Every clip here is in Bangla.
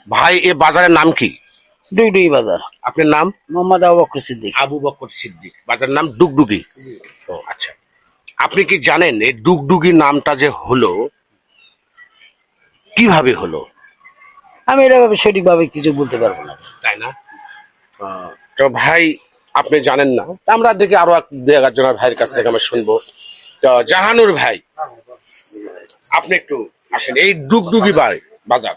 ভাই এ বাজারের নাম কি? ডুগডুগি বাজার। আপনার নাম? মোহাম্মদ আবু বকর সিদ্দিক। আবু বকর সিদ্দিক। বাজার নাম ডুগডুগি। ও আচ্ছা, আপনি কি জানেন এই ডুগডুগি নামটা যে হলো কিভাবে হলো? আমি এটা সঠিকভাবে কিছু বলতে পারবো না। তাই না? তো ভাই আপনি জানেন না, তা আমরা দেখি আরো দু একজনের ভাইয়ের কাছ থেকে আমরা শুনবো। তো জাহানুর ভাই, আপনি একটু আসেন এই ডুগডুগি বাজার।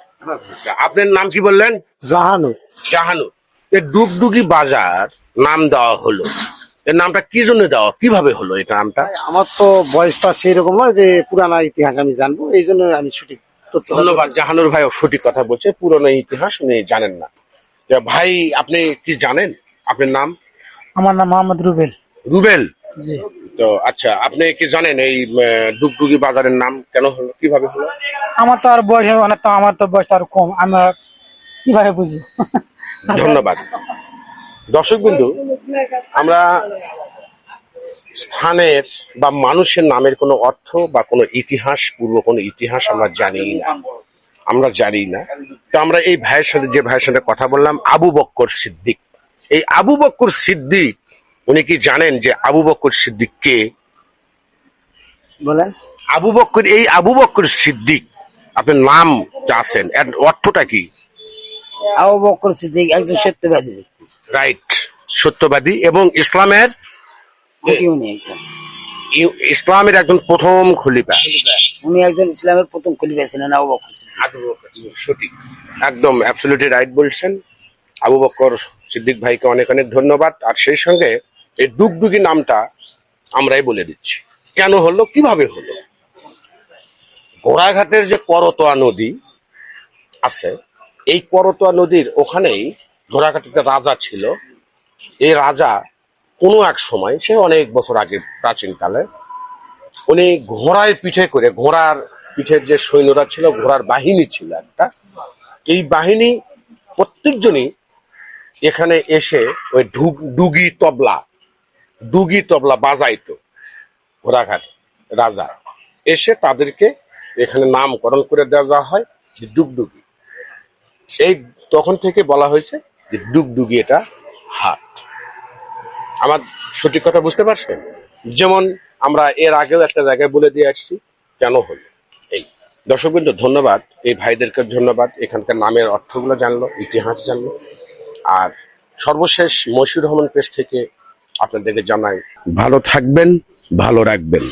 আপনার নাম কি বললেন? জাহানু। জাহানুর। এই ডুগডুগি বাজার নাম দেওয়া হলো, এর নামটা কি জন্য দেওয়া, কিভাবে হলো এটা নামটা? আমার তো বয়সটা সেই রকম নয় যে পুরানা ইতিহাস আমি জানবো, এই জন্য আমি সঠিক তথ্য। ধন্যবাদ, জাহানুর ভাই সঠিক কথা বলছে, পুরনো ইতিহাস উনি জানেন না। তো ভাই আপনি কি জানেন, আপনার নাম? আমার নাম মোহাম্মদ রুবেল। রুবেল। জি। তো আচ্ছা, আপনি কি জানেন এই ডুগডুগি বাজারের নাম কেন হলো, কিভাবে হলো? আমার তো আর বয়স অনেক, তো আমার তো বয়সটা আর কম, আমরা কিভাবে বুঝবো? ধন্যবাদ। দর্শক বিন্দু, আমরা স্থানের বা মানুষের নামের কোনো অর্থ বা কোনো ইতিহাস, পূর্ব কোনো ইতিহাস আমরা জানি না, আমরা জানি না। তো আমরা এই ভাইয়ের সাথে, যে ভাইয়ের সাথে কথা বললাম, আবু বক্কর সিদ্দিক। এই আবু বক্কর সিদ্দিক, উনি কি জানেন যে আবু বক্কর সিদ্দিক কে? বলেন। আবু বক্কর, এই আবু বক্কর সিদ্দিক আপনার নাম যা আছেন এর অর্থটা কি? আবু বকর সিদ্দিক একজন সত্যবাদী ব্যক্তি। রাইট, সত্যবাদী এবং ইসলামের উনি একজন ইসলামের একজন প্রথম খলিফা। উনি একজন ইসলামের প্রথম খলিফা ছিলেন আবু বকর সিদ্দিক। আবু বকর, সঠিক, একদম অ্যাবসলিউটলি রাইট বলছেন। আবু বকর সিদ্দিক ভাইকে অনেক অনেক ধন্যবাদ। আর সেই সঙ্গে এই ডুগডুগি নামটা আমরাই বলে দিচ্ছি কেন হলো, কিভাবে হলো। ঘোড়াঘাটের যে করতোয়া নদী আছে, এই করতোয়া নদীর ওখানেই ঘোড়াঘাটের রাজা ছিল। এই রাজা কোনো এক সময়, সে অনেক বছর আগে প্রাচীনকালে, উনি ঘোড়ায় পিঠে করে, ঘোড়ার পিঠের যে সৈন্যরা ছিল, ঘোড়ার বাহিনী ছিল একটা, এই বাহিনী প্রত্যেকজনই এখানে এসে ওই ডুগি তবলা বাজাইতো। ঘোড়াঘাট রাজা এসে তাদেরকে এখানে নামকরণ করে দেওয়া হয় যে ডুগডুগি। এই তখন থেকে বলা হয়েছে যে ডুগডুগি এটা হাট। আমার সঠিক কথা বুঝতে পারছেন? যেমন আমরা এর আগেও একটা জায়গায় বলে দিয়ে আসছি কেন হলো। এই দর্শকবৃন্দ, ধন্যবাদ, এই ভাইদেরকে ধন্যবাদ, এখানকার নামের অর্থগুলো জানলো, ইতিহাস জানলো। আর সর্বশেষ মশিউর রহমান পেজ থেকে আপনাদেরকে জানাই, ভালো থাকবেন, ভালো রাখবেন।